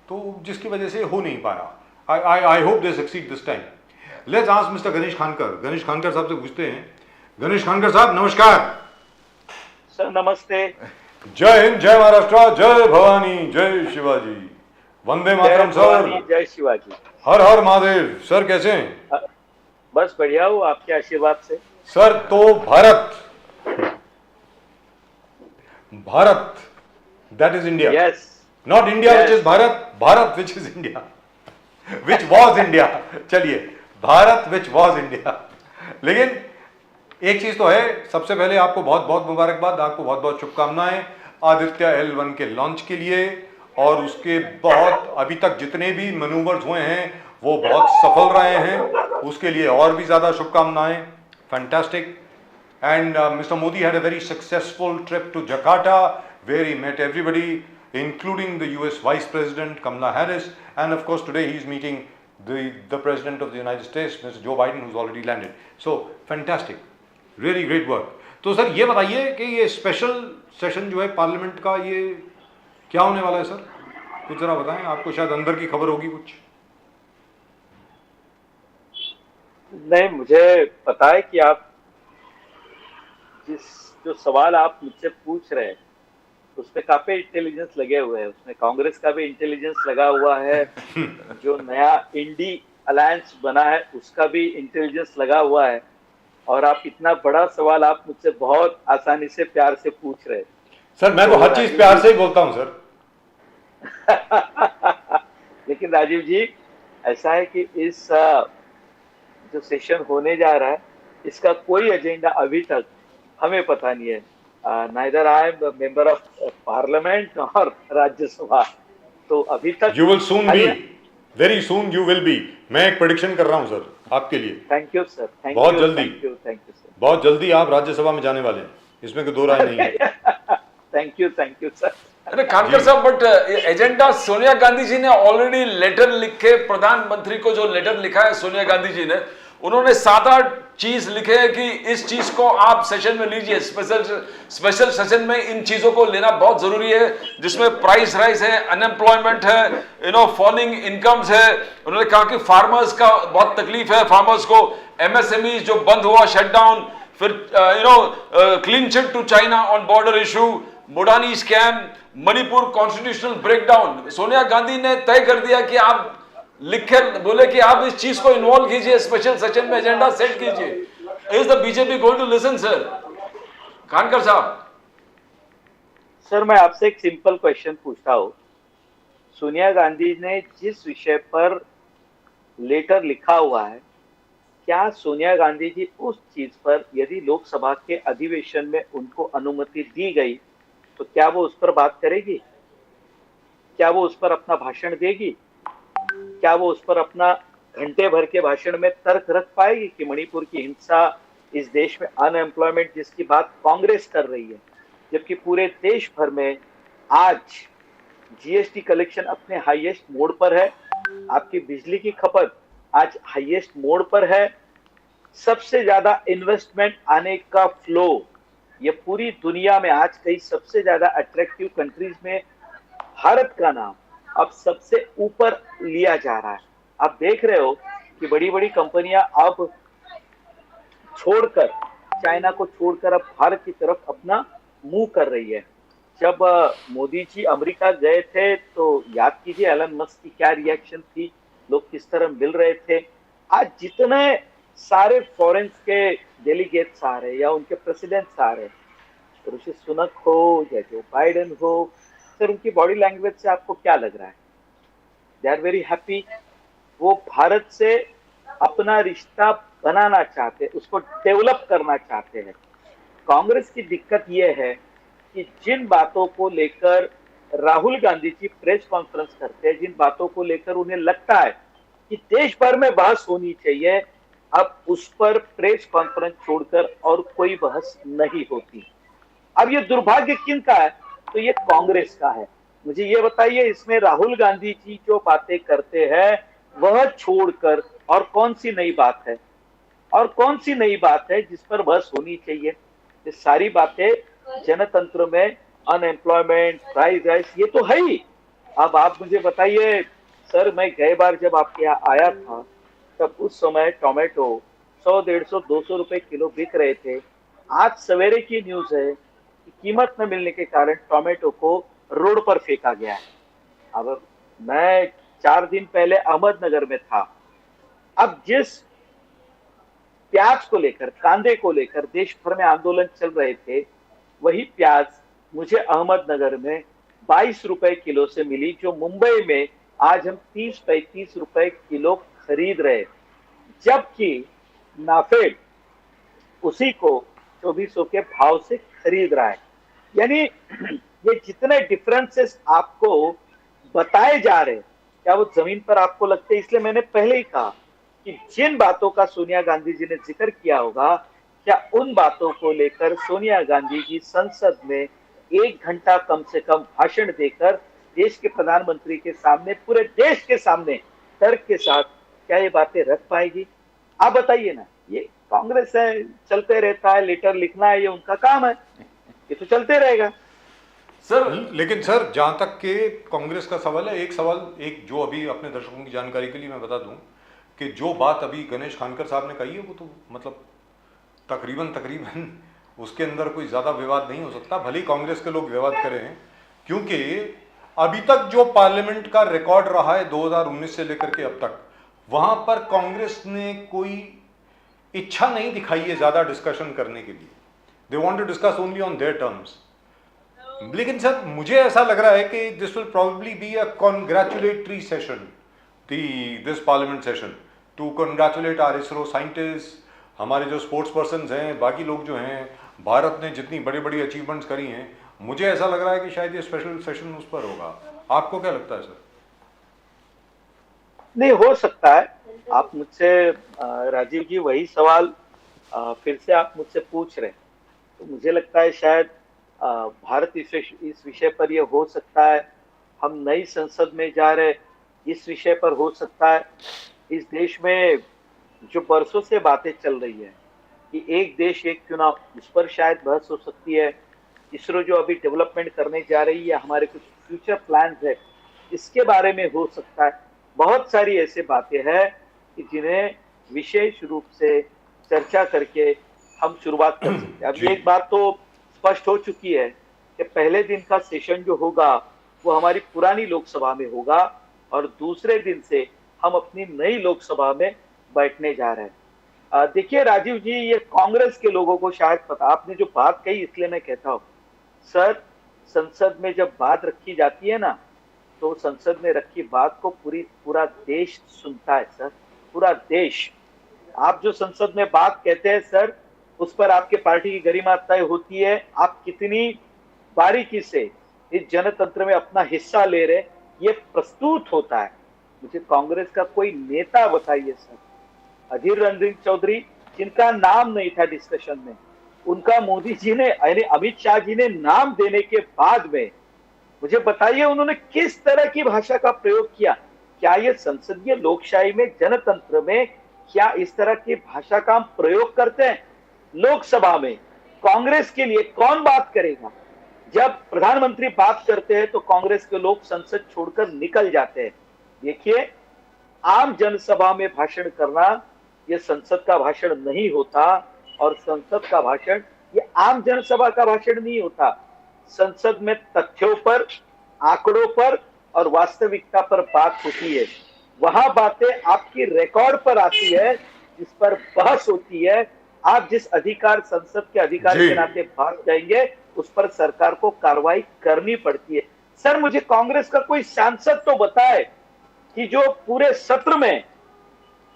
तो जिसकी वजह से हो नहीं पाया। I hope they succeed this time. Let's ask mister Ganesh Khankar. Ganesh Khankar साहब से पूछते हैं। गणेश खानकर साहब नमस्कार। सर नमस्ते। जय हिंद, जय महाराष्ट्र, जय भवानी, जय शिवाजी, वंदे मातरम सर। जय शिवाजी, हर हर महादेव। सर कैसे हैं? बस बढ़िया हूँ आपके आशीर्वाद से। सर तो Bharat that is India. Yes, not India which is Bharat, Bharat which is India, which was India. चलिए, भारत विच वॉज इंडिया। लेकिन एक चीज तो है, सबसे पहले आपको बहुत बहुत मुबारकबाद, आपको बहुत बहुत शुभकामनाएं आदित्य L1 के लॉन्च के लिए। और उसके बहुत अभी तक जितने भी मैनूवर्स हुए हैं वो बहुत सफल रहे हैं, उसके लिए और भी ज्यादा शुभकामनाएं। Fantastic. And Mr. Modi had a very successful trip to Jakarta where he met everybody, including the US Vice President Kamala Harris, and of course today he is meeting the President of the United States, Mr. Joe Biden, who's already landed. So fantastic, really great work. तो sir ये बताइए कि ये special session जो है parliament का, ये क्या होने वाला है सर? कुछ जरा बताएं, आपको शायद अंदर की खबर होगी कुछ। नहीं, मुझे पता है कि आप जो सवाल आप मुझसे पूछ रहे हैं उसमें काफी इंटेलिजेंस लगे हुए हैं, उसमें कांग्रेस का भी इंटेलिजेंस लगा हुआ है, जो नया इंडी अलायंस बना है उसका भी इंटेलिजेंस लगा हुआ है, और आप इतना बड़ा सवाल आप मुझसे बहुत आसानी से प्यार से पूछ रहे हैं। सर मैं तो हर चीज प्यार से ही बोलता हूं सर। लेकिन राजीव जी, ऐसा है कि इस जो सेशन होने जा रहा है इसका कोई एजेंडा अभी तक हमें पता नहीं है। Neither I am member of parliament और राज्यसभा, तो अभी तक। You will soon be, very soon you will be. मैं एक प्रेडिक्शन कर रहा हूं सर आपके लिए। Thank you sir, thank you, बहुत जल्दी, थैंक यू सर, बहुत जल्दी आप राज्यसभा में जाने वाले हैं, इसमें कोई दो राय नहीं है। Thank you sir. अरे खानकर साहब, बट एजेंडा सोनिया गांधी जी ने ऑलरेडी लेटर लिख के, प्रधानमंत्री को जो लेटर लिखा है सोनिया गांधी जी ने, उन्होंने 7-8 चीज लिखे हैं कि इस चीज को आप सेशन में लीजिए। स्पेशल सेशन में इन चीजों को लेना बहुत जरूरी है, जिसमें प्राइस राइज है, अनएम्प्लॉयमेंट है, फॉलिंग इनकम्स है। उन्होंने कहा कि फार्मर्स का बहुत तकलीफ है, फार्मर्स को, एमएसएमई जो बंद हुआ, शटडाउन, फिर clean chit to China on border issue, Modani scam, Manipur constitutional breakdown. Sonia Gandhi ने तय कर दिया कि आप लिखे, बोले कि आप इस चीज को इन्वॉल्व कीजिए, स्पेशल सेशन में एजेंडा सेट कीजिए। Is the BJP going to listen sir? Khankar साहब। सर मैं आपसे एक सिंपल क्वेश्चन पूछता हूं, सोनिया गांधी ने जिस विषय पर लेटर लिखा हुआ है, क्या सोनिया गांधी जी उस चीज पर यदि लोकसभा के अधिवेशन में उनको अनुमति दी गई तो क्या वो उस पर बात करेगी? क्या वो उस पर अपना भाषण देगी? क्या वो उस पर अपना घंटे भर के भाषण में तर्क रख पाएगी कि मणिपुर की हिंसा, इस देश में अनएम्प्लॉयमेंट जिसकी बात कांग्रेस कर रही है, जबकि पूरे देश भर में आज जीएसटी कलेक्शन अपने हाईएस्ट मोड पर है, आपकी बिजली की खपत आज हाईएस्ट मोड पर है, सबसे ज्यादा इन्वेस्टमेंट आने का फ्लो ये पूरी दुनिया में आज कई सबसे ज्यादा अट्रैक्टिव कंट्रीज में भारत का नाम अब सबसे ऊपर लिया जा रहा है। आप देख रहे हो कि बड़ी बड़ी कंपनियां अब छोड़कर, चाइना को छोड़कर अब भारत की तरफ अपना मुंह कर रही है। जब मोदी जी अमेरिका गए थे तो याद कीजिए एलन मस्क की क्या रिएक्शन थी, लोग किस तरह मिल रहे थे। आज जितने सारे फॉरेन के डेलीगेट्स आ रहे या उनके प्रेसिडेंट्स आ रहे, ऋषि सुनक हो या जो बाइडेन हो, सर उनकी बॉडी लैंग्वेज से आपको क्या लग रहा है? They are very happy. वो भारत से अपना रिश्ता बनाना चाहते, उसको डेवलप करना चाहते हैं। कांग्रेस की दिक्कत यह है कि जिन बातों को लेकर राहुल गांधी जी प्रेस कॉन्फ्रेंस करते हैं, जिन बातों को लेकर उन्हें लगता है कि देश भर में बहस होनी चाहिए, अब उस पर प्रेस कॉन्फ्रेंस छोड़कर और कोई बहस नहीं होती। अब ये दुर्भाग्य किनका है? तो ये कांग्रेस का है। मुझे ये बताइए, इसमें राहुल गांधी जी जो बातें करते हैं वह छोड़कर और कौन सी नई बात है, और कौन सी नई बात है जिस पर बहस होनी चाहिए? ये सारी बातें जनतंत्र में, अनएम्प्लॉयमेंट, प्राइस राइज, ये तो है ही, अब आप मुझे बताइए सर, मैं गए बार जब आपके यहाँ आया था तब उस समय टोमेटो 100, 150, 200 रुपए किलो बिक रहे थे। आज सवेरे की न्यूज है कि कीमत न मिलने के कारण टोमेटो को रोड पर फेंका गया है। अब मैं 4 दिन पहले अहमदनगर में था। अब जिस प्याज को लेकर, कांदे को लेकर देश भर में आंदोलन चल रहे थे, वही प्याज मुझे अहमदनगर में 22 रुपए किलो से मिली, जो मुंबई में आज हम 30-35 रुपए किलो खरीद रहे, जबकि नाफेड उसी को 2400 के भाव से खरीद रहा है। यानी ये जितने डिफरेंसेस आपको बताए जा रहे हैं, क्या वो जमीन पर आपको लगते हैं? इसलिए मैंने पहले ही कहा कि जिन बातों का सोनिया गांधी जी ने जिक्र किया होगा, क्या उन बातों को लेकर सोनिया गांधी जी संसद में 1 घंटा कम से कम भाषण देकर देश के प्रधानमंत्री के सामने, पूरे देश के सामने तर्क के साथ क्या ये बातें रख पाएगी? आप बताइए ना। ये कांग्रेस है, चलते रहता है, लेटर लिखना है, ये उनका काम है, ये तो चलते रहेगा। सर लेकिन सर, जहां तक के कांग्रेस का सवाल है, एक सवाल, एक जो अभी अपने दर्शकों की जानकारी के लिए मैं बता दूं कि जो बात अभी गणेश खानकर साहब ने कही है, वो तो मतलब तकरीबन उसके अंदर कोई ज़्यादा विवाद नहीं हो सकता, भले ही कांग्रेस के लोग विवाद करें, क्योंकि अभी तक जो पार्लियामेंट का रिकॉर्ड रहा है 2019 से लेकर के अब तक, वहां पर कांग्रेस ने कोई इच्छा नहीं दिखाई है ज़्यादा डिस्कशन करने के लिए। They want to discuss only on their terms. लेकिन सर, मुझे ऐसा लग रहा है कि this will probably be a congratulatory session, this parliament session, to congratulate our ISRO scientist, हमारे जो स्पोर्ट्स पर्सन हैं, बाकी लोग जो हैं, भारत ने जितनी बड़ी बड़ी अचीवमेंट्स करी हैं, मुझे ऐसा लग रहा है कि शायद ये स्पेशल सेशन उस पर होगा। आपको क्या लगता है सर? नहीं, हो सकता है। आप मुझसे राजीव जी वही सवाल फिर से आप मुझसे पूछ रहे हैं, तो मुझे लगता है शायद भारत इस विषय पर ये हो सकता है। हम नई संसद में जा रहे, इस विषय पर हो सकता है। इस देश में जो बरसों से बातें चल रही है कि एक देश एक चुनाव, उस पर शायद बहस हो सकती है। इसरो जो अभी डेवलपमेंट करने जा रही है, हमारे कुछ फ्यूचर प्लान्स है, इसके बारे में हो सकता है। बहुत सारी ऐसे बातें हैं कि जिन्हें विशेष रूप से चर्चा करके हम शुरुआत कर सकते हैं। अब एक बात तो स्पष्ट हो चुकी है कि पहले दिन का सेशन जो होगा वो हमारी पुरानी लोकसभा में होगा, और दूसरे दिन से हम अपनी नई लोकसभा में बैठने जा रहे हैं। देखिए राजीव जी, ये कांग्रेस के लोगों को शायद पता, आपने जो बात कही इसलिए मैं कहता हूँ, सर संसद में जब बात रखी जाती है ना, तो संसद में रखी बात को पूरा देश सुनता है सर, पूरा देश। आप जो संसद में बात कहते हैं सर, उस पर आपके पार्टी की गरिमा तय होती है। आप कितनी बारीकी से इस जनतंत्र में अपना हिस्सा ले रहे, ये प्रस्तुत होता है। मुझे कांग्रेस का कोई नेता बताइए सर, अधीर रंजन चौधरी, जिनका नाम नहीं था डिस्कशन में, उनका मोदी जी ने, यानी अमित शाह जी ने नाम देने के बाद में, मुझे बताइए उन्होंने किस तरह की भाषा का प्रयोग किया? क्या ये संसदीय लोकशाही में, जनतंत्र में, क्या इस तरह की भाषा का हम प्रयोग करते हैं? लोकसभा में कांग्रेस के लिए कौन बात करेगा? जब प्रधानमंत्री बात करते हैं तो कांग्रेस के लोग संसद छोड़कर निकल जाते हैं। देखिए, आम जनसभा में भाषण करना ये संसद का भाषण नहीं होता, और संसद का भाषण ये आम जनसभा का भाषण नहीं होता। संसद में तथ्यों पर, आंकड़ों पर और वास्तविकता पर बात होती है। वहां बातें आपकी रिकॉर्ड पर आती है, जिस पर बहस होती है। आप जिस अधिकार, संसद के अधिकार के नाते बात कहेंगे, उस पर सरकार को कार्रवाई करनी पड़ती है। सर, मुझे कांग्रेस का कोई सांसद तो बताए कि जो पूरे सत्र में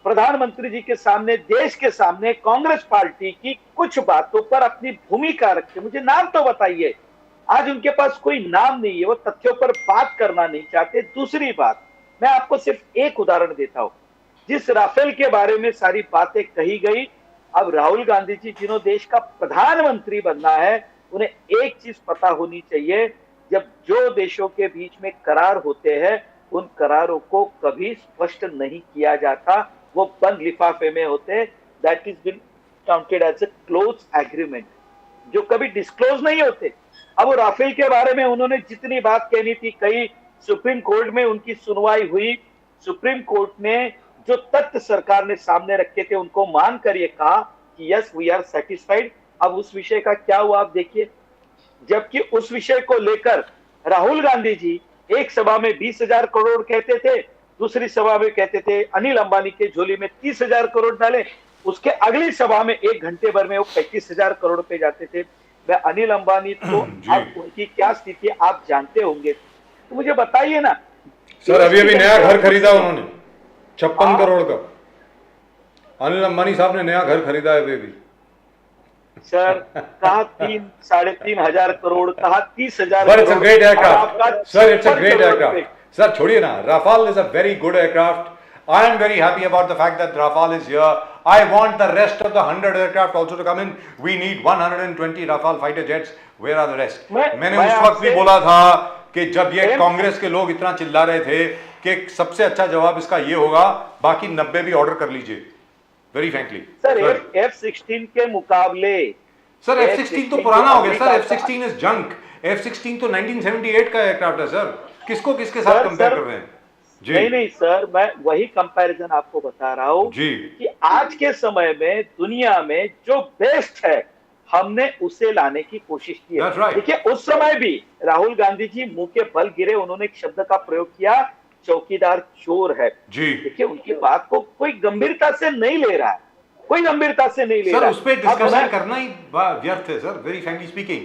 प्रधानमंत्री जी के सामने, देश के सामने कांग्रेस पार्टी की कुछ बातों पर अपनी भूमिका रखते। मुझे नाम तो बताइए। आज उनके पास कोई नाम नहीं है, वो तथ्यों पर बात करना नहीं चाहते। दूसरी बात, मैं आपको सिर्फ एक उदाहरण देता हूं। जिस राफेल के बारे में सारी बातें कही गई, अब राहुल गांधी जी, जिन्होंने देश का प्रधानमंत्री बनना है, उन्हें एक चीज पता होनी चाहिए, जब जो देशों के बीच में करार होते हैं, उन करारों को कभी स्पष्ट नहीं किया जाता, वो बंद लिफाफे में होते हैं। That is been counted as a close agreement, जो कभी डिस्क्लोज नहीं होते। अब राफेल के बारे में उन्होंने जितनी बात कहनी थी कही, सुप्रीम कोर्ट में उनकी सुनवाई हुई। सुप्रीम कोर्ट ने जो तथ्य सरकार ने सामने रखे थे उनको मानकर ये कहा कि यस वी आर सेटिस्फाइड। अब उस विषय का क्या हुआ आप देखिए, जबकि उस विषय को लेकर राहुल गांधी जी एक सभा में 20,000 करोड़ कहते थे, दूसरी सभा में कहते थे अनिल अंबानी के झोली में 30,000 करोड़ डाले, उसके अगली सभा में 1 घंटे भर में वो 35,000 करोड़ पे जाते थे। मैं अनिल अंबानी तो अब उनकी क्या स्थिति आप जानते होंगे, तो मुझे बताइए ना सर। अभी नया घर खरीदा उन्होंने 56 करोड़ का। अनिल अंबानी साहब ने नया घर खरीदा है बेबी सर। कहा 3-3.5 करोड़, कहा 30,000 But it's a great और aircraft. आपका Sir, it's a 56 great crore aircraft. पे। Sir, छोड़िए ना, Rafale is a very good aircraft. I am very happy about the fact that Rafale is here. I want the rest of the 100 aircraft also to come in. We need 120 Rafale fighter jets. Where are the rest? मैंने उस वक्त भी बोला था कि जब ये कांग्रेस के लोग इतना चिल्ला रहे थे कि सबसे अच्छा जवाब इसका ये होगा, बाकी 90 भी ऑर्डर कर लीजिए। वेरी फ्रैंकली सर F-16 के मुकाबले सर F-16 तो पुराना हो गया sir. F-16 is junk. F-16 तो 1978 का एयरक्राफ्ट है सर। किसको किसके साथ कंपेयर कर रहे हैं जी? नहीं सर, मैं वही कंपैरिजन आपको बता रहा हूँ जी कि आज के समय में दुनिया में जो बेस्ट है हमने उसे लाने की कोशिश की है। right. देखिए उस समय भी राहुल गांधी जी मुंह के बल गिरे, उन्होंने एक शब्द का प्रयोग किया, चौकीदार चोर है जी। देखिए उनकी बात को कोई गंभीरता से नहीं ले रहा है, कोई गंभीरता से नहीं ले रहा सर। है। उस पर डिस्कशन करना ही व्यर्थ है sir. Very frankly speaking,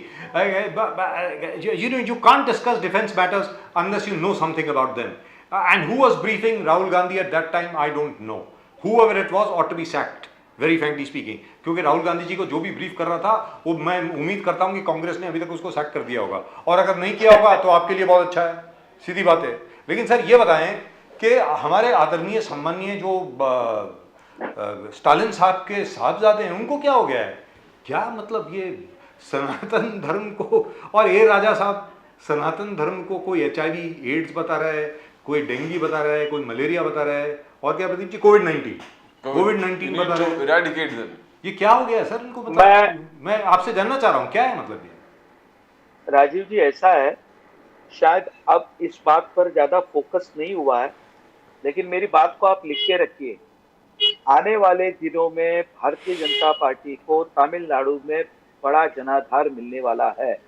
you can't discuss defense matters unless you know something about them. And who was briefing Rahul Gandhi at that time, I don't know. Whoever it was ought to be sacked. Very frankly speaking, क्योंकि राहुल गांधी जी को जो भी brief कर रहा था वो मैं उम्मीद करता हूं कि कांग्रेस ने अभी तक उसको सैक कर दिया होगा, और अगर नहीं किया होगा तो आपके लिए बहुत अच्छा है, सीधी बात है। लेकिन सर ये बताएं कि हमारे आदरणीय सम्माननीय जो स्टालिन साहब के साहबजादे हैं उनको क्या हो गया है? क्या मतलब ये सनातन धर्म को, और ये राजा साहब सनातन धर्म को कोई HIV एड्स बता रहा है, कोई डेंगू बता रहा है, कोई मलेरिया बता रहा है, और क्या प्रदीप जी कोविड-19 बता रहे हैं। ये क्या हो गया सर इनको? मैं आपसे जानना चाह रहा हूँ क्या है मतलब ये? राजीव जी ऐसा है, शायद अब इस बात पर ज्यादा फोकस नहीं हुआ है, लेकिन मेरी बात को आप लिख के रखिए। आने वाले दिनों में भारतीय जनता पार्टी को तमिलनाडु में बड़ा जनाधार मिलने वाला है।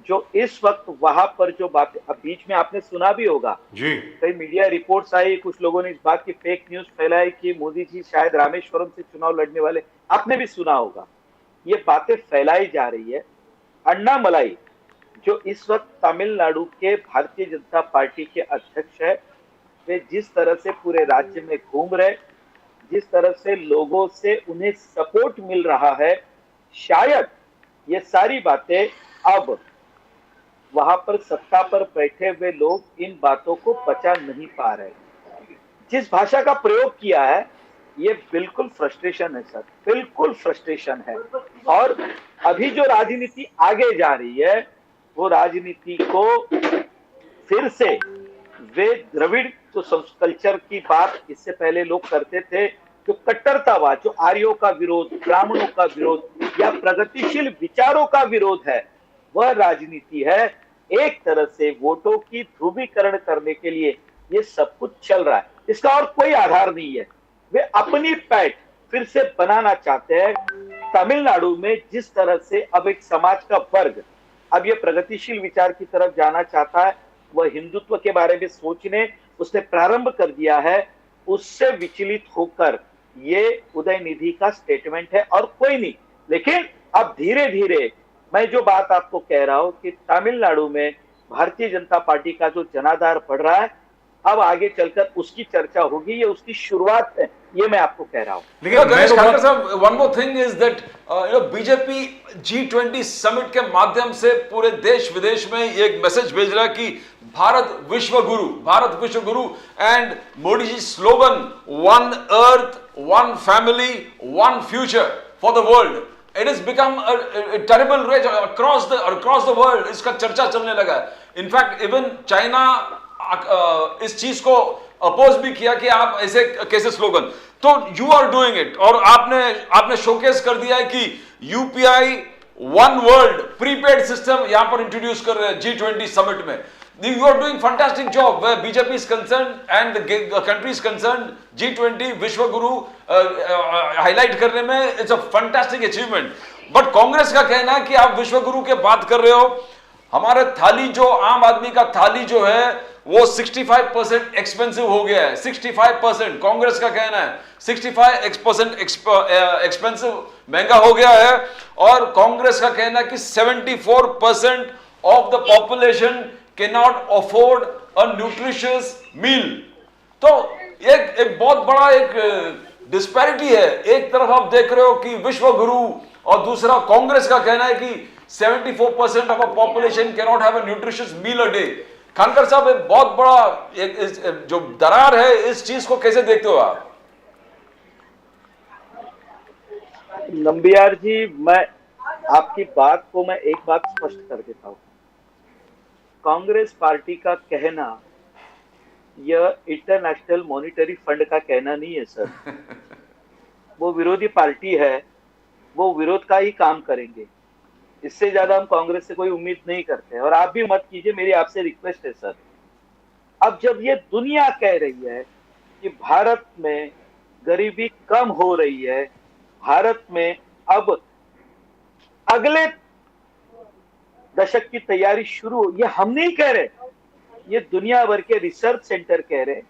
जो इस वक्त वहां पर जो बात, अब बीच में आपने सुना भी होगा जी, कई मीडिया रिपोर्ट्स आई, कुछ लोगों ने इस बात की फेक न्यूज फैलाई कि मोदी जी शायद रामेश्वरम से चुनाव लड़ने वाले, आपने भी सुना होगा। ये बातें फैलाई जा रही है। अन्नामलाई जो इस वक्त तमिलनाडु के भारतीय जनता पार्टी के अध्यक्ष है, वे जिस तरह से पूरे राज्य में घूम रहे, जिस तरह से लोगों से उन्हें सपोर्ट मिल रहा है, शायद ये सारी बातें अब वहां पर सत्ता पर बैठे हुए लोग इन बातों को पचा नहीं पा रहे। जिस भाषा का प्रयोग किया है ये बिल्कुल फ्रस्ट्रेशन है सर, बिल्कुल फ्रस्ट्रेशन है। और अभी जो राजनीति आगे जा रही है वो राजनीति को फिर से वे द्रविड़ जो कल्चर की बात इससे पहले लोग करते थे, जो कट्टरतावाद, जो आर्यों का विरोध, ब्राह्मणों का विरोध या प्रगतिशील विचारों का विरोध है, वह राजनीति है। एक तरह से वोटों की ध्रुवीकरण करने के लिए ये सब कुछ चल रहा है, इसका और कोई आधार नहीं है। वे अपनी पैठ फिर से बनाना चाहते हैं। तमिलनाडु में जिस तरह से अब एक समाज का वर्ग अब ये प्रगतिशील विचार की तरफ जाना चाहता है, वह हिंदुत्व के बारे में सोचने उसने प्रारंभ कर दिया है, उससे विचलित होकर ये उदयनिधि का स्टेटमेंट है और कोई नहीं। लेकिन अब धीरे धीरे मैं जो बात आपको कह रहा हूं कि तमिलनाडु में भारतीय जनता पार्टी का जो जनाधार बढ़ रहा है, अब आगे चलकर उसकी चर्चा होगी, ये उसकी शुरुआत है, ये मैं आपको कह रहा हूं। लेकिन गणेश खानकर साहब, one more thing is that BJP G20 summit के माध्यम से पूरे देश विदेश में एक मैसेज भेज रहा है कि भारत विश्व गुरु and Modi ji slogan one earth one family one future for the world, it is become a terrible rage across the world। इसका चर्चा चलने लगा है। इनफैक्ट इवन चाइना इस चीज को अपोज भी किया कि आप ऐसे कैसे स्लोगन, तो यू आर डूइंग इट, और आपने शोकेस कर दिया है कि UPI one world prepaid system यहां पर इंट्रोड्यूस कर रहे हैं G20 समिट में। You are doing fantastic job where BJP is concerned and the country is concerned. G20 विश्व गुरु हाईलाइट करने में it's a fantastic achievement. But Congress का कहना है कि आप विश्व गुरु के बात कर रहे हो. हमारे थाली जो आम आदमी का थाली जो है वो 65% एक्सपेंसिव हो गया है. 65% कांग्रेस का कहना है 65% एक्सपेंसिव महंगा हो गया है. और कांग्रेस का कहना है कि 74% of the population cannot afford a nutritious meal. तो एक बहुत बड़ा एक डिस्पैरिटी है. एक तरफ आप देख रहे हो कि विश्व गुरु और दूसरा कांग्रेस का कहना है कि 74% of a population cannot have a nutritious meal a day. Khankar साहब, एक बहुत बड़ा एक जो दरार है, इस चीज को कैसे देखते हो आप? नंबियार जी, मैं आपकी बात को मैं एक बात स्पष्ट कर देता हूं. कांग्रेस पार्टी का कहना यह इंटरनेशनल मॉनिटरी फंड का कहना नहीं है सर. वो विरोधी पार्टी है, वो विरोध का ही काम करेंगे. इससे ज्यादा हम कांग्रेस से कोई उम्मीद नहीं करते और आप भी मत कीजिए, मेरी आपसे रिक्वेस्ट है सर. अब जब ये दुनिया कह रही है कि भारत में गरीबी कम हो रही है, भारत में अब अगले दशक की तैयारी शुरू, ये हम नहीं कह रहे, ये दुनिया भर के रिसर्च सेंटर कह रहे.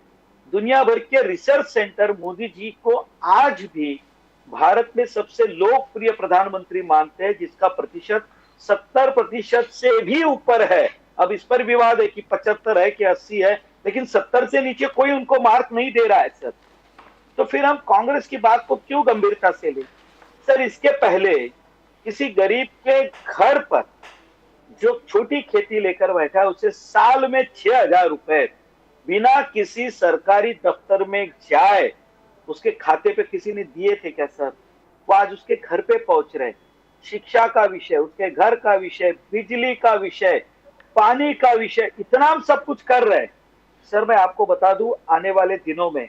दुनिया भर के रिसर्च सेंटर मोदी जी को आज भी भारत में सबसे लोकप्रिय प्रधानमंत्री मानते हैं, जिसका प्रतिशत 70% से भी ऊपर है. अब इस पर विवाद है कि 75 है कि 80 है, लेकिन 70 से नीचे कोई उनको मार्क नहीं दे रहा है सर. तो फिर हम कांग्रेस की बात को क्यों गंभीरता से लें सर? इसके पहले किसी गरीब के घर पर जो छोटी खेती लेकर बैठा है, उसे साल में 6,000 रुपए बिना किसी सरकारी दफ्तर में जाए उसके खाते पे किसी ने दिए थे क्या सर? वो आज उसके घर पे पहुंच रहे. शिक्षा का विषय, उसके घर का विषय, बिजली का विषय, पानी का विषय, इतना हम सब कुछ कर रहे हैं सर. मैं आपको बता दूं, आने वाले दिनों में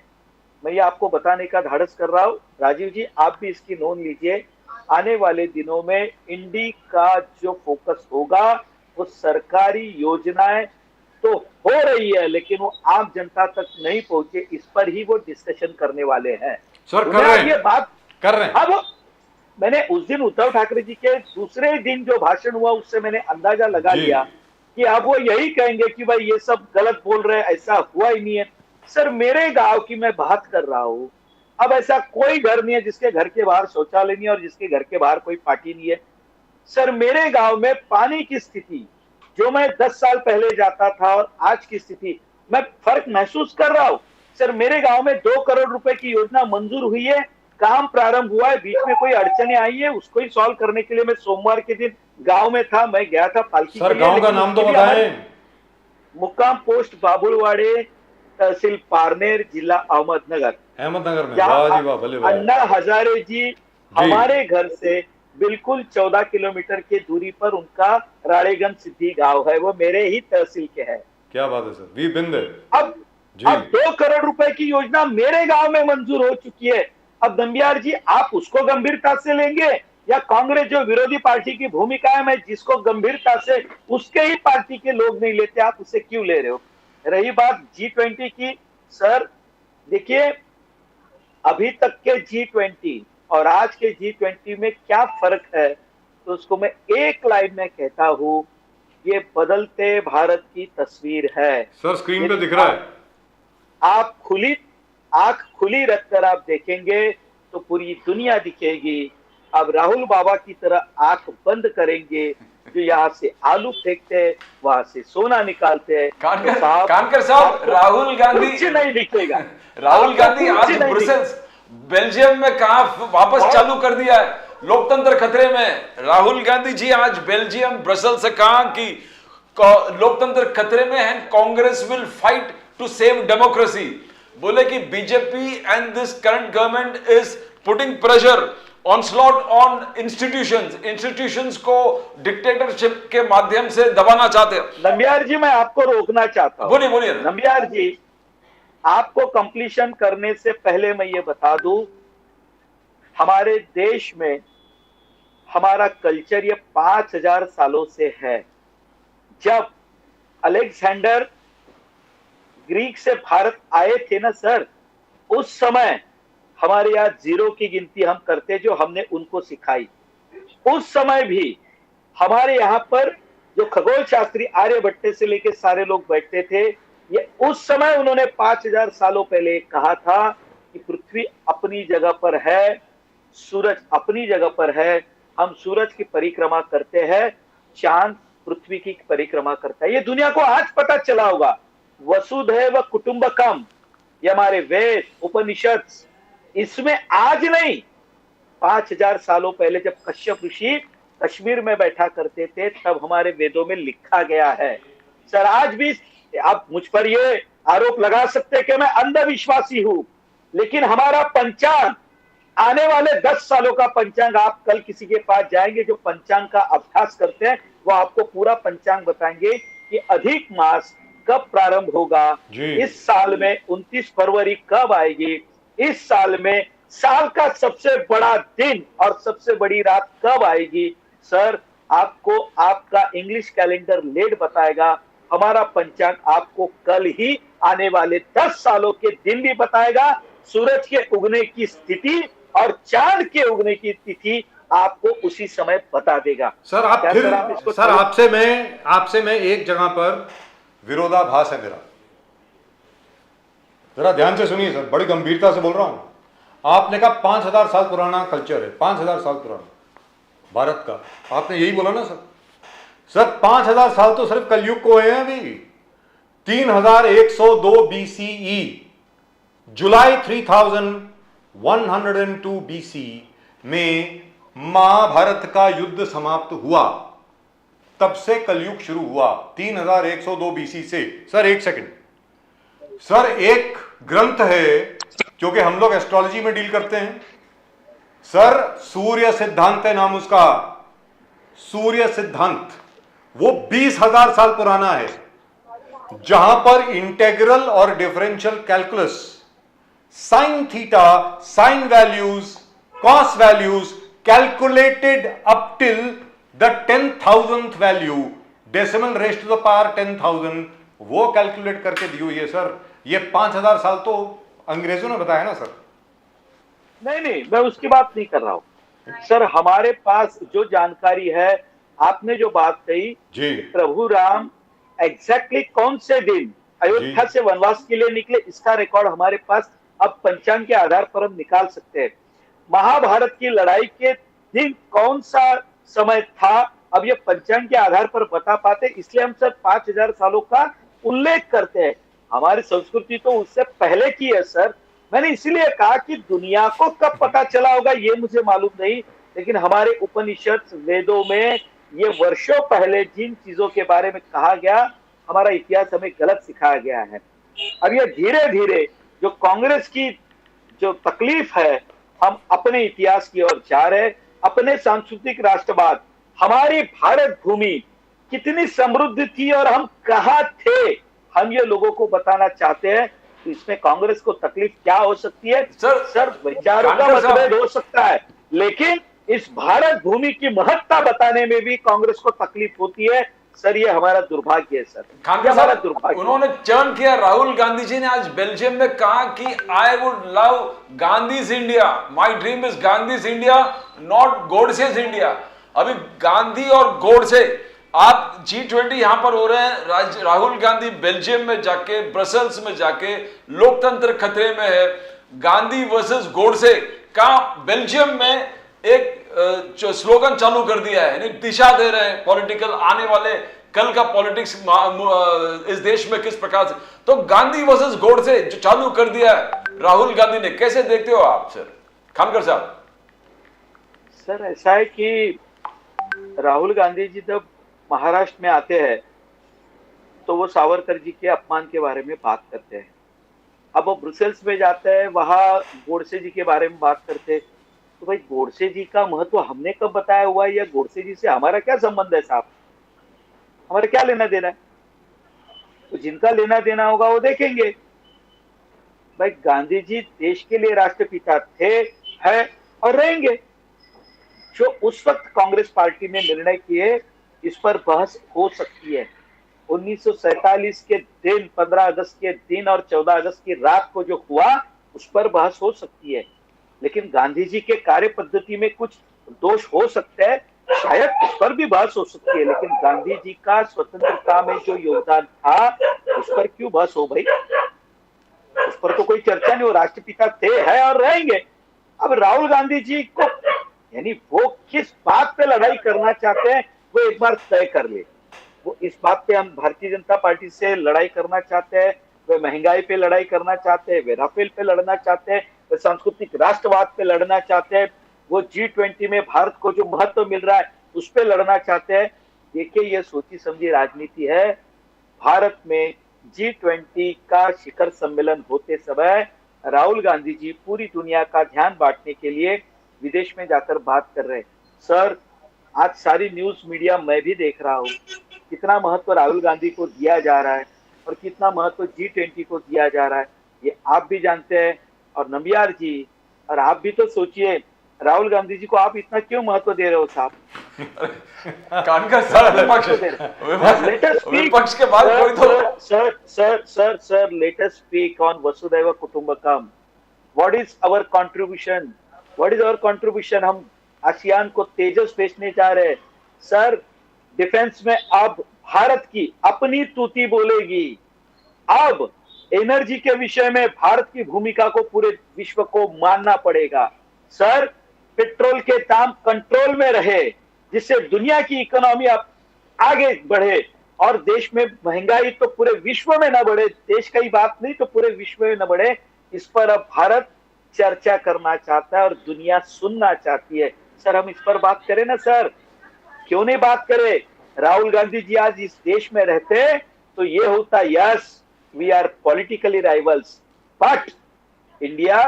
मैं ये आपको बताने का धाड़स कर रहा हूं, राजीव जी आप भी इसकी नोट लीजिए. आने वाले दिनों में इंडी का जो फोकस होगा वो सरकारी योजनाएं तो हो रही है, लेकिन वो आम जनता तक नहीं पहुंचे, इस पर ही वो डिस्कशन करने वाले हैं. सर कर रहे हैं, ये बात कर रहे हैं. अब मैंने उस दिन उद्धव ठाकरे जी के दूसरे दिन जो भाषण हुआ उससे मैंने अंदाजा लगा लिया कि अब वो यही कहेंगे कि भाई ये सब गलत बोल रहे हैं, ऐसा हुआ ही नहीं है. सर मेरे गांव की मैं बात कर रहा हूं. अब ऐसा कोई घर नहीं है जिसके घर के बाहर शौचालय नहीं है और जिसके घर के बाहर कोई पार्टी नहीं है. सर मेरे गांव में पानी की स्थिति, जो मैं 10 साल पहले जाता था और आज की स्थिति, मैं फर्क महसूस कर रहा हूं. सर मेरे गांव में 2 करोड़ रुपए की योजना मंजूर हुई है, काम प्रारंभ हुआ है. बीच में कोई अड़चने आई है, उसको ही सॉल्व करने के लिए मैं सोमवार के दिन गांव में था. मैं गया था पालकी सर गांव का नाम तो बताएं. मुक्काम पोस्ट बाबुलवाड़े, तहसील पारनेर, जिला अहमदनगर. अहमदनगर में. वाह जी वाह, भले वाह. अन्ना हजारे जी हमारे घर से बिल्कुल 14 किलोमीटर की दूरी पर उनका राड़ेगंज सिद्धि गांव है, वो मेरे ही तहसील के है. क्या बात है सर, वी बिंद. अब 2 करोड़ रुपए की योजना मेरे गांव में मंजूर हो चुकी है. अब नंबियार जी आप उसको गंभीरता से लेंगे या कांग्रेस जो विरोधी पार्टी की भूमिका है, मैं जिसको गंभीरता से उसके ही पार्टी के लोग नहीं लेते, आप उसे क्यों ले रहे हो? रही बात G20 की, सर देखिए अभी तक के G20 और आज के G20 में क्या फर्क है, तो उसको मैं एक लाइन में कहता हूं, ये बदलते भारत की तस्वीर है. सर स्क्रीन पे दिख रहा है. आप आंख खुली रखकर आप देखेंगे तो पूरी दुनिया दिखेगी. अब राहुल बाबा की तरह आंख बंद करेंगे, जो यहाँ से आलू फेंकते हैं, वहां से सोना निकालते हैं. कानकर साहब, राहुल गांधी कुछ नहीं दिखेगा. राहुल गांधी आज ब्रुसेल्स बेल्जियम में कहा वापस चालू कर दिया है, लोकतंत्र खतरे में. राहुल गांधी जी आज बेल्जियम ब्रसेल्स से कहा कि लोकतंत्र खतरे में है, Congress will fight to save democracy. बोले कि BJP and this current government is putting pressure onslaught on institutions को डिक्टेटरशिप के माध्यम से दबाना चाहते हैं. नंबियार जी मैं आपको रोकना चाहता हूं. बोलिए. नंबियार जी आपको कंप्लीशन करने से पहले मैं ये बता दूं, हमारे देश में हमारा कल्चर ये 5000 सालों से है. जब अलेक्जेंडर ग्रीक से भारत आए थे ना सर, उस समय हमारे यहाँ जीरो की गिनती हम करते जो हमने उनको सिखाई। उस समय भी हमारे यहाँ पर जो खगोल शास्त्री आर्यभट्ट से लेकर सारे लोग बैठते थे, ये उस समय उन्होंने 5000 सालों पहले कहा था कि पृथ्वी अपनी जगह पर है, सूरज अपनी जगह पर है, हम सूरज की परिक्रमा करते हैं, चांद पृथ्वी की परिक्रमा करता है। ये दुनिया को आज पता चला होगा। वसुधैव कुटुंबकम, ये हमारे वेद उपनिषद, इसमें आज नहीं 5000 सालों पहले जब कश्यप ऋषि कश्मीर में बैठा करते थे तब हमारे वेदों में लिखा गया है। सर आज भी आप मुझ पर ये आरोप लगा सकते हैं कि मैं अंधविश्वासी हूं, लेकिन हमारा पंचांग, आने वाले 10 सालों का पंचांग, आप कल किसी के पास जाएंगे जो पंचांग का अभ्यास करते हैं, वो आपको पूरा पंचांग बताएंगे कि अधिक मास कब प्रारंभ होगा, इस साल में 29 फरवरी कब आएगी, इस साल में साल का सबसे बड़ा दिन और सबसे बड़ी रात कब आएगी। सर आपको आपका इंग्लिश कैलेंडर लेट बताएगा, हमारा पंचांग आपको कल ही आने वाले 10 सालों के दिन भी बताएगा। सूरज के उगने की स्थिति और चांद के उगने की तिथि आपको उसी समय बता देगा। सर आप फिर सर आपसे मैं एक जगह पर विरोधाभास है मेरा, जरा ध्यान से सुनिए सर, बड़ी गंभीरता से बोल रहा हूं। आपने कहा 5000 साल पुराना कल्चर है, 5000 साल पुराना भारत का, आपने यही बोला ना सर। सर 5000 साल तो सिर्फ कलयुग को है अभी। 3102 BCE, जुलाई 3102 BC में महाभारत का युद्ध समाप्त हुआ, तब से कलयुग शुरू हुआ 3102 BC से। सर एक सेकंड सर, एक ग्रंथ है क्योंकि हम लोग एस्ट्रोलॉजी में डील करते हैं सर, सूर्य सिद्धांत है नाम उसका, सूर्य सिद्धांत, वो 20,000 साल पुराना है, जहां पर इंटेग्रल और differential calculus, sine theta, sine values, cos values calculated up till the 10,000th value, decimal raise to the power 10,000, वो कैलकुलेट करके दी हुई है सर। ये 5000 साल तो अंग्रेजों ने बताया ना सर। नहीं, मैं उसकी बात नहीं कर रहा हूं सर। हमारे पास जो जानकारी है, आपने जो बात कही जी, प्रभु राम एग्जैक्टली कौन से दिन अयोध्या से वनवास के लिए निकले, इसका रिकॉर्ड हमारे पास अब पंचांग के आधार पर हम निकाल सकते हैं। महाभारत की लड़ाई के दिन कौन सा समय था, अब ये पंचांग के आधार पर बता पाते, इसलिए हम सर 5000 सालों का उल्लेख करते हैं। हमारी संस्कृति तो उससे पहले की है सर। मैंने इसीलिए कहा कि दुनिया को कब पता चला होगा ये मुझे मालूम नहीं, लेकिन हमारे उपनिषद वेदों में ये वर्षों पहले जिन चीजों के बारे में कहा गया, हमारा इतिहास हमें गलत सिखाया गया है। अब ये धीरे धीरे जो कांग्रेस की जो तकलीफ है, हम अपने इतिहास की ओर जा रहे, अपने सांस्कृतिक राष्ट्रवाद, हमारी भारत भूमि कितनी समृद्ध थी और हम कहाँ थे, हम ये लोगों को बताना चाहते हैं। तो इसमें कांग्रेस को तकलीफ क्या हो सकती है सर विचारों का मतभेद हो सकता है, लेकिन इस भारत भूमि की महत्ता बताने में भी कांग्रेस को तकलीफ होती है सर। ये हमारा दुर्भाग्य है सर, ये हमारा दुर्भाग्य। उन्होंने चर्न किया। राहुल गांधी जी ने आज बेल्जियम में कहा कि I would love Gandhi's India, my dream is Gandhi's India, not Godse's India. अभी गांधी और गोडसे, आप G20 यहां पर हो रहे हैं, राहुल गांधी बेल्जियम में जाके, ब्रसल्स में जाके, लोकतंत्र खतरे में है, गांधी वर्सेस गोडसे का बेल्जियम में एक जो स्लोगन चालू कर दिया है, दिशा दे रहे हैं पॉलिटिकल, आने वाले कल का पॉलिटिक्स इस देश में किस प्रकार से। तो गांधी वर्सेस गोडसे जो चालू कर दिया है राहुल गांधी ने, कैसे देखते हो आप सर खानकर साहब? सर ऐसा है कि राहुल गांधी जी जब महाराष्ट्र में आते हैं तो वो सावरकर जी के अपमान के बारे में बात करते हैं। अब वो ब्रुसेल्स में जाते हैं, वहां गोडसे जी के बारे में बात करते हैं। तो भाई गोडसे जी का महत्व हमने कब बताया हुआ है, या गोडसे जी से हमारा क्या संबंध है साहब, हमारा क्या लेना देना है? तो जिनका लेना देना होगा वो देखेंगे। भाई गांधी जी देश के लिए राष्ट्रपिता थे, है और रहेंगे। जो उस वक्त कांग्रेस पार्टी ने निर्णय किए, इस पर बहस हो सकती है, 1947 के दिन, 15 अगस्त के दिन और 14 अगस्त की रात को जो हुआ उस पर बहस हो सकती है, लेकिन गांधी जी के कार्य पद्धति में कुछ दोष हो सकते हैं, शायद उस पर भी बहस हो सकती है, लेकिन गांधी जी का स्वतंत्रता में जो योगदान था उस पर क्यों बहस हो भाई? उस पर तो कोई चर्चा नहीं, वो राष्ट्रपिता थे, है और रहेंगे। अब राहुल गांधी जी को यानी वो किस बात पे लड़ाई करना चाहते हैं वो एक बार तय कर ले। वो इस बात पे हम भारतीय जनता पार्टी से लड़ाई करना चाहते हैं, वे महंगाई पे लड़ाई करना चाहते हैं, वे राफेल पे लड़ना चाहते हैं, वे सांस्कृतिक राष्ट्रवाद पे लड़ना चाहते हैं, वो G20 में भारत को जो महत्व मिल रहा है उस पे लड़ना चाहते हैं। देखिए ये सोची समझी राजनीति है। भारत में G20 का शिखर सम्मेलन होते समय राहुल गांधी जी पूरी दुनिया का ध्यान बांटने के लिए विदेश में जाकर बात कर रहे हैं। सर, आज सारी न्यूज मीडिया मैं भी देख रहा हूँ, कितना महत्व राहुल गांधी को दिया जा रहा है और कितना महत्व G20 को दिया जा रहा है, ये आप भी जानते हैं। और नंबियार जी, और आप भी तो सोचिए, राहुल गांधी जी को आप इतना क्यों महत्व दे रहे हो साहब? कानकर सर, विपक्ष के बाद कोई तो sir, let us speak on Vasudhaiva Kutumbakam. What is our contribution? What is our contribution? हम आसियान को तेजस बेचने जा रहे हैं सर। डिफेंस में अब भारत की अपनी तूती बोलेगी। अब एनर्जी के विषय में भारत की भूमिका को पूरे विश्व को मानना पड़ेगा सर। पेट्रोल के दाम कंट्रोल में रहे, जिससे दुनिया की इकोनॉमी अब आगे बढ़े और देश में महंगाई तो पूरे विश्व में न बढ़े, देश का ही बात नहीं तो पूरे विश्व में न बढ़े, इस पर अब भारत चर्चा करना चाहता है और दुनिया सुनना चाहती है। सर हम इस पर बात करें ना सर, क्यों नहीं बात करें? राहुल गांधी जी आज इस देश में रहते तो ये होता, yes we are politically rivals, but India,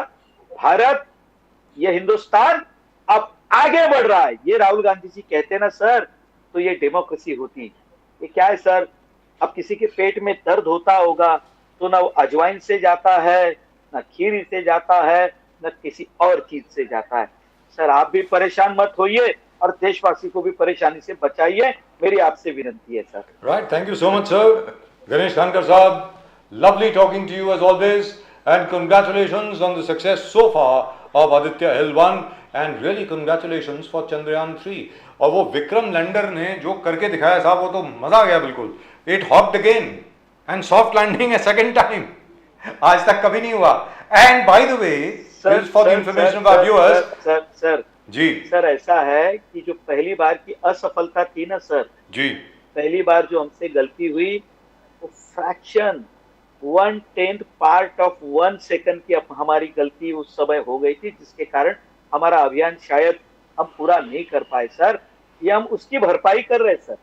Bharat, ये हिंदुस्तान अब आगे बढ़ रहा है, ये राहुल गांधी जी कहते ना सर, तो ये डेमोक्रेसी होती। ये क्या है सर, अब किसी के पेट में दर्द होता होगा तो ना वो अजवाइन से जाता है, ना खीर से जाता है, ना किसी और चीज से जाता है। सर आप भी परेशान मत होइए और देशवासी को भी परेशानी से बचाइए, मेरी आपसे विनती है sir. Right, thank you so much, sir. Ganesh Kankar Saab, lovely talking to you as always, and congratulations on the success so far of Aditya L1, and really congratulations for Chandrayaan 3. और वो Vikram lander ने जो करके दिखाया साहब, वो तो मजा आ गया बिल्कुल। It hopped again and soft landing a second time. आज तक कभी नहीं हुआ। And by the way, just for the information of our viewers, sir ji sir ऐसा है कि जो पहली बार की असफलता थी ना सर, जी, पहली बार जो हमसे गलती हुई वो फ्रैक्शन 1/10 पार्ट ऑफ 1 सेकंड की हमारी गलती उस समय हो गई थी, जिसके कारण हमारा अभियान शायद हम पूरा नहीं कर पाए सर। ये हम उसकी भरपाई कर रहे सर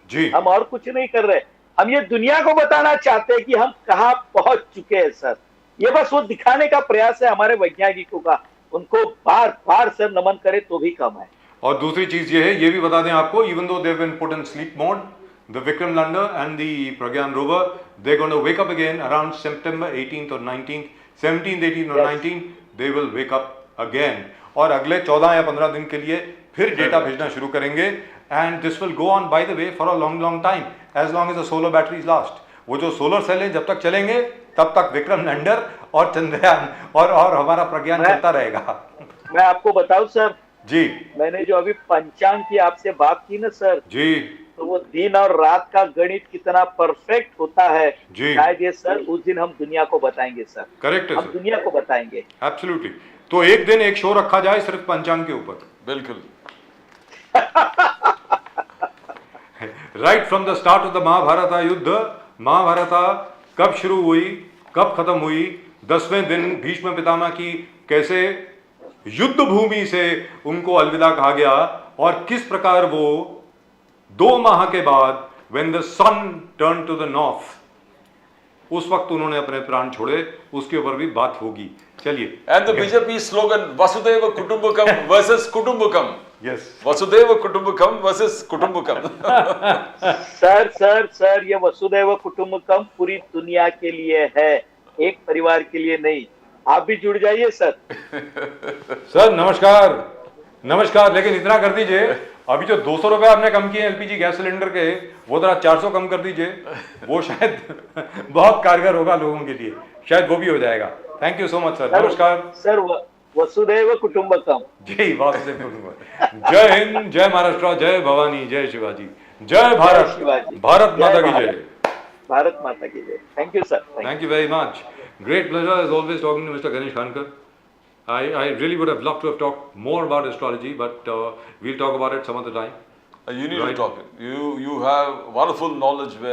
जी, हम और कुछ नहीं कर रहे। हम ये दुनिया को बताना चाहते हैं कि हम कहाँ पहुंच चुके हैं सर। ये बस वो दिखाने का प्रयास है हमारे वैज्ञानिकों का, उनको बार बार सर नमन करे तो भी कम है। और दूसरी चीज ये है, ये भी बता दें आपको, even though they've been put in sleep mode, the Vikram lander and the Pragyan rover, they're going to wake up again around September 18th or 19th, 17th, 18th or Yes. 19th, they will wake up again. और अगले 14 या 15 दिन के लिए फिर data भेजना शुरू करेंगे, and this will go on by the way for a long time, as long as the solar batteries last. वो जो सोलर सेल है जब तक चलेंगे तब तक विक्रम लैंडर और चंद्रयान और हमारा प्रज्ञान चलता रहेगा। मैं आपको बताऊं सर जी, मैंने जो अभी पंचांग की आपसे बात की ना सर जी, तो वो दिन और रात का गणित कितना परफेक्ट होता है जी। शायद ये सर उस दिन हम दुनिया को बताएंगे सर, करेक्ट है हम सर, दुनिया को बताएंगे। एब्सोल्युटली। तो एक दिन एक शो रखा जाए सिर्फ पंचांग के ऊपर। बिल्कुल। Right from the start of the Mahabharata युद्ध, महाभारत कब शुरू हुई, कब खत्म हुई, 10वें दिन भीष्म पितामह की कैसे युद्ध भूमि से उनको अलविदा कहा गया और किस प्रकार वो 2 माह के बाद when the sun turn to the north उस वक्त उन्होंने अपने प्राण छोड़े, उसके ऊपर भी बात होगी। चलिए। And the BJP slogan Vasudhaiva Kutumbakam versus Kutumbakam. Yes. Vasudhaiva Kutumbakam versus Kutumbakam. Sir ये वसुधैव कुटुंबकम पूरी दुनिया के लिए है, एक परिवार के लिए नहीं। आप भी जुड़ जाइए सर। सर नमस्कार, लेकिन इतना कर दीजिए, अभी जो 200 रुपए आपने कम किए एलपीजी गैस सिलेंडर के, वो जरा 400 कम कर दीजिए, वो शायद बहुत कारगर होगा लोगों के लिए, शायद वो भी हो जाएगा। Thank you so much sir, नमस्कार। सर वसुदैव कुटुंबकम। जय वासुदेव कुटुंबकम। जय हिंद, जय महाराष्ट्र, जय भवानी, जय शिवाजी, जय भारत, शिवाजी। भारत माता जय की जय। भारत। भारत माता की जय। Thank you sir. Thank you very much. Great pleasure as always talking to Mr. Ganesh Khankar. I really would have loved to have talked more about astrology, but we'll talk about it some other time. You need Right. to talk. You have wonderful knowledge where